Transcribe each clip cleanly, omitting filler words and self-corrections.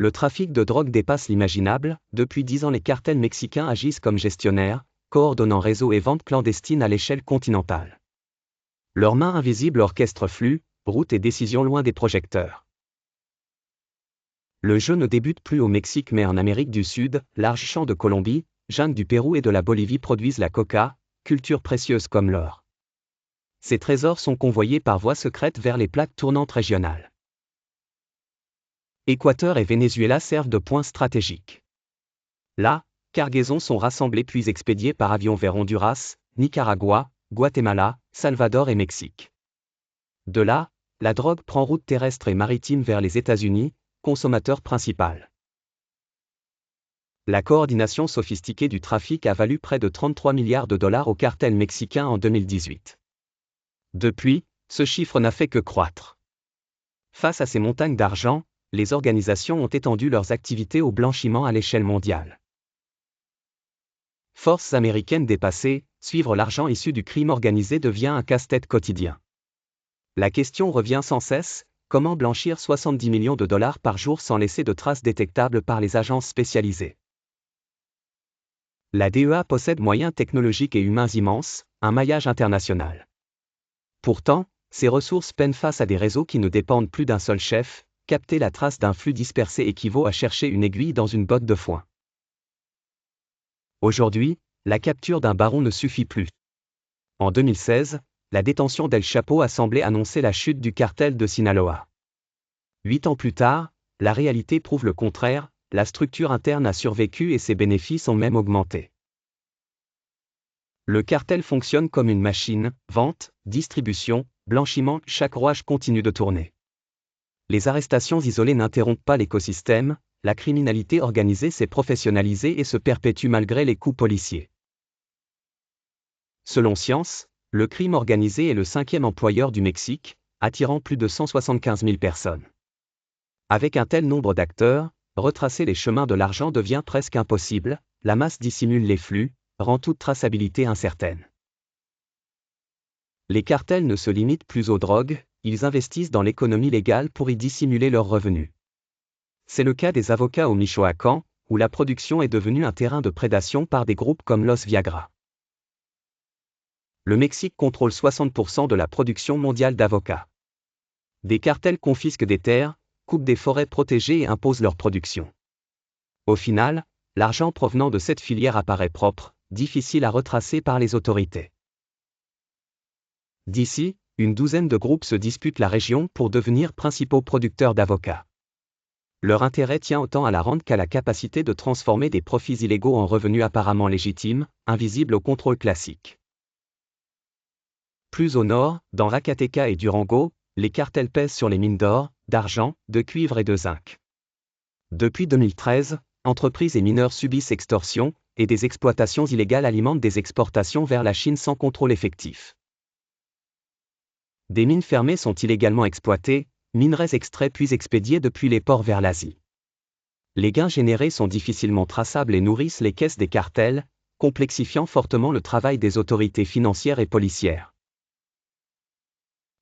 Le trafic de drogue dépasse l'imaginable. Depuis 10 ans, les cartels mexicains agissent comme gestionnaires, coordonnant réseaux et ventes clandestines à l'échelle continentale. Leurs mains invisibles orchestrent flux, routes et décisions loin des projecteurs. Le jeu ne débute plus au Mexique mais en Amérique du Sud. Larges champs de Colombie, jungle du Pérou et de la Bolivie produisent la coca, culture précieuse comme l'or. Ces trésors sont convoyés par voie secrète vers les plaques tournantes régionales. Équateur et Venezuela servent de points stratégiques. Là, cargaisons sont rassemblées puis expédiées par avion vers Honduras, Nicaragua, Guatemala, Salvador et Mexique. De là, la drogue prend route terrestre et maritime vers les États-Unis, consommateur principal. La coordination sophistiquée du trafic a valu près de 33 milliards de dollars au cartel mexicain en 2018. Depuis, ce chiffre n'a fait que croître. Face à ces montagnes d'argent, les organisations ont étendu leurs activités au blanchiment à l'échelle mondiale. Forces américaines dépassées, suivre l'argent issu du crime organisé devient un casse-tête quotidien. La question revient sans cesse, comment blanchir 70 millions de dollars par jour sans laisser de traces détectables par les agences spécialisées? La DEA possède moyens technologiques et humains immenses, un maillage international. Pourtant, ces ressources peinent face à des réseaux qui ne dépendent plus d'un seul chef. Capter la trace d'un flux dispersé équivaut à chercher une aiguille dans une botte de foin. Aujourd'hui, la capture d'un baron ne suffit plus. En 2016, la détention d'El Chapo a semblé annoncer la chute du cartel de Sinaloa. 8 ans plus tard, la réalité prouve le contraire, la structure interne a survécu et ses bénéfices ont même augmenté. Le cartel fonctionne comme une machine, vente, distribution, blanchiment, chaque rouage continue de tourner. Les arrestations isolées n'interrompent pas l'écosystème, la criminalité organisée s'est professionnalisée et se perpétue malgré les coups policiers. Selon Science, le crime organisé est le 5e employeur du Mexique, attirant plus de 175 000 personnes. Avec un tel nombre d'acteurs, retracer les chemins de l'argent devient presque impossible, la masse dissimule les flux, rend toute traçabilité incertaine. Les cartels ne se limitent plus aux drogues, ils investissent dans l'économie légale pour y dissimuler leurs revenus. C'est le cas des avocats au Michoacán, où la production est devenue un terrain de prédation par des groupes comme Los Viagra. Le Mexique contrôle 60% de la production mondiale d'avocats. Des cartels confisquent des terres, coupent des forêts protégées et imposent leur production. Au final, l'argent provenant de cette filière apparaît propre, difficile à retracer par les autorités. D'ici, une douzaine de groupes se disputent la région pour devenir principaux producteurs d'avocats. Leur intérêt tient autant à la rente qu'à la capacité de transformer des profits illégaux en revenus apparemment légitimes, invisibles au contrôle classique. Plus au nord, dans Zacatecas et Durango, les cartels pèsent sur les mines d'or, d'argent, de cuivre et de zinc. Depuis 2013, entreprises et mineurs subissent extorsion, et des exploitations illégales alimentent des exportations vers la Chine sans contrôle effectif. Des mines fermées sont illégalement exploitées, minerais extraits puis expédiés depuis les ports vers l'Asie. Les gains générés sont difficilement traçables et nourrissent les caisses des cartels, complexifiant fortement le travail des autorités financières et policières.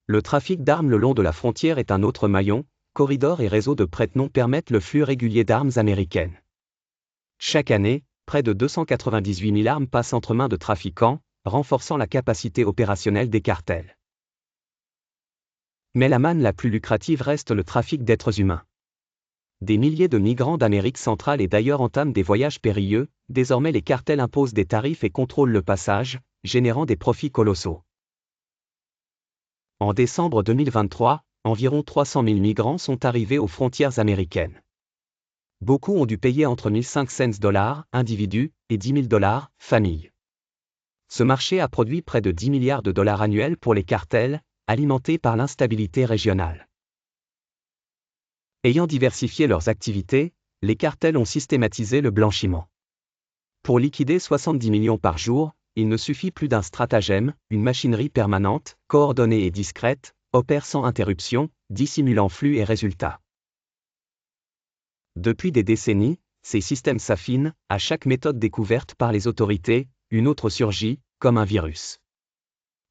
Le trafic d'armes le long de la frontière est un autre maillon, corridors et réseaux de prête-noms permettent le flux régulier d'armes américaines. Chaque année, près de 298 000 armes passent entre mains de trafiquants, renforçant la capacité opérationnelle des cartels. Mais la manne la plus lucrative reste le trafic d'êtres humains. Des milliers de migrants d'Amérique centrale et d'ailleurs entament des voyages périlleux, désormais les cartels imposent des tarifs et contrôlent le passage, générant des profits colossaux. En décembre 2023, environ 300 000 migrants sont arrivés aux frontières américaines. Beaucoup ont dû payer entre 1500 $, individus, et 10 000 $, famille. Ce marché a produit près de 10 milliards de dollars annuels pour les cartels, alimentés par l'instabilité régionale. Ayant diversifié leurs activités, les cartels ont systématisé le blanchiment. Pour liquider 70 millions par jour, il ne suffit plus d'un stratagème, une machinerie permanente, coordonnée et discrète, opère sans interruption, dissimulant flux et résultats. Depuis des décennies, ces systèmes s'affinent, à chaque méthode découverte par les autorités, une autre surgit, comme un virus.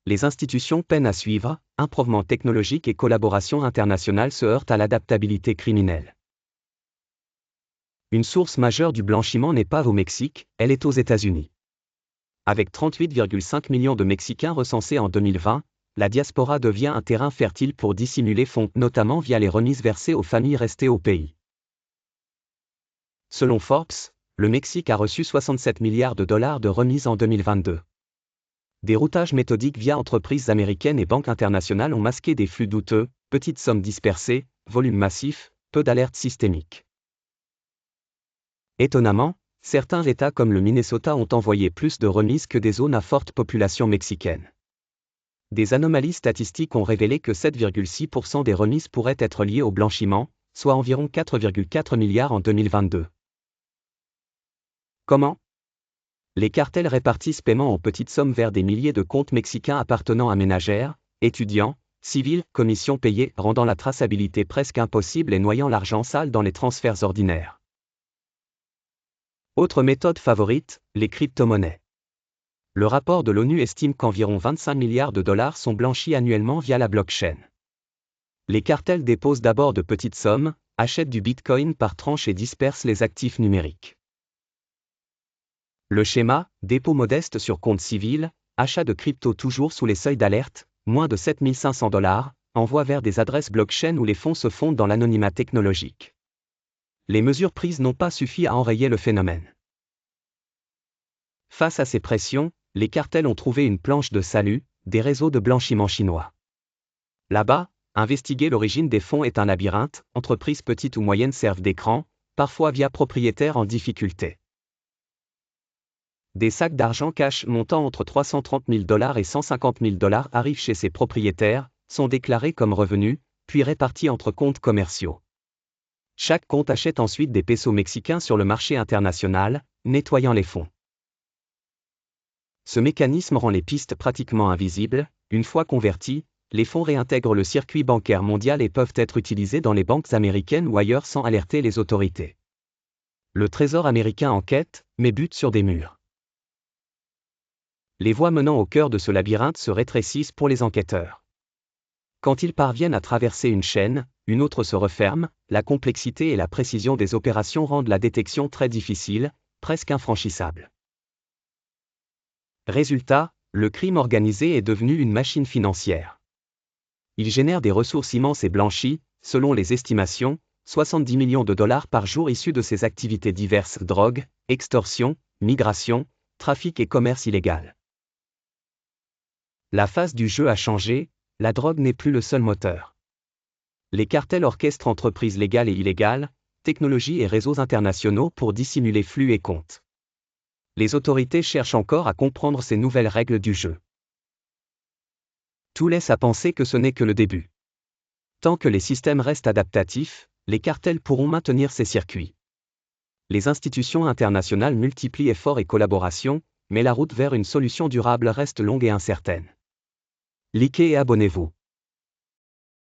Les institutions peinent à suivre, improvisement technologique et collaboration internationale se heurtent à l'adaptabilité criminelle. Une source majeure du blanchiment n'est pas au Mexique, elle est aux États-Unis. Avec 38,5 millions de Mexicains recensés en 2020, la diaspora devient un terrain fertile pour dissimuler fonds, notamment via les remises versées aux familles restées au pays. Selon Forbes, le Mexique a reçu 67 milliards de dollars de remises en 2022. Des routages méthodiques via entreprises américaines et banques internationales ont masqué des flux douteux, petites sommes dispersées, volume massif, peu d'alertes systémiques. Étonnamment, certains États comme le Minnesota ont envoyé plus de remises que des zones à forte population mexicaine. Des anomalies statistiques ont révélé que 7,6% des remises pourraient être liées au blanchiment, soit environ 4,4 milliards en 2022. Comment ? Les cartels répartissent paiements en petites sommes vers des milliers de comptes mexicains appartenant à ménagères, étudiants, civils, commissions payées, rendant la traçabilité presque impossible et noyant l'argent sale dans les transferts ordinaires. Autre méthode favorite, les crypto-monnaies. Le rapport de l'ONU estime qu'environ 25 milliards de dollars sont blanchis annuellement via la blockchain. Les cartels déposent d'abord de petites sommes, achètent du bitcoin par tranche et dispersent les actifs numériques. Le schéma, dépôt modeste sur compte civil, achat de crypto toujours sous les seuils d'alerte, moins de 7 500 $, envoi vers des adresses blockchain où les fonds se fondent dans l'anonymat technologique. Les mesures prises n'ont pas suffi à enrayer le phénomène. Face à ces pressions, les cartels ont trouvé une planche de salut, des réseaux de blanchiment chinois. Là-bas, investiguer l'origine des fonds est un labyrinthe, entreprises petites ou moyennes servent d'écran, parfois via propriétaires en difficulté. Des sacs d'argent cash montant entre 330 000 $ et 150 000 $ arrivent chez ces propriétaires, sont déclarés comme revenus, puis répartis entre comptes commerciaux. Chaque compte achète ensuite des pesos mexicains sur le marché international, nettoyant les fonds. Ce mécanisme rend les pistes pratiquement invisibles. Une fois convertis, les fonds réintègrent le circuit bancaire mondial et peuvent être utilisés dans les banques américaines ou ailleurs sans alerter les autorités. Le Trésor américain enquête, mais bute sur des murs. Les voies menant au cœur de ce labyrinthe se rétrécissent pour les enquêteurs. Quand ils parviennent à traverser une chaîne, une autre se referme, la complexité et la précision des opérations rendent la détection très difficile, presque infranchissable. Résultat, le crime organisé est devenu une machine financière. Il génère des ressources immenses et blanchit, selon les estimations, 70 millions de dollars par jour issus de ses activités diverses: drogue, extorsion, migration, trafic et commerce illégal. La phase du jeu a changé, la drogue n'est plus le seul moteur. Les cartels orchestrent entreprises légales et illégales, technologies et réseaux internationaux pour dissimuler flux et comptes. Les autorités cherchent encore à comprendre ces nouvelles règles du jeu. Tout laisse à penser que ce n'est que le début. Tant que les systèmes restent adaptatifs, les cartels pourront maintenir ces circuits. Les institutions internationales multiplient efforts et collaborations, mais la route vers une solution durable reste longue et incertaine. Likez et abonnez-vous.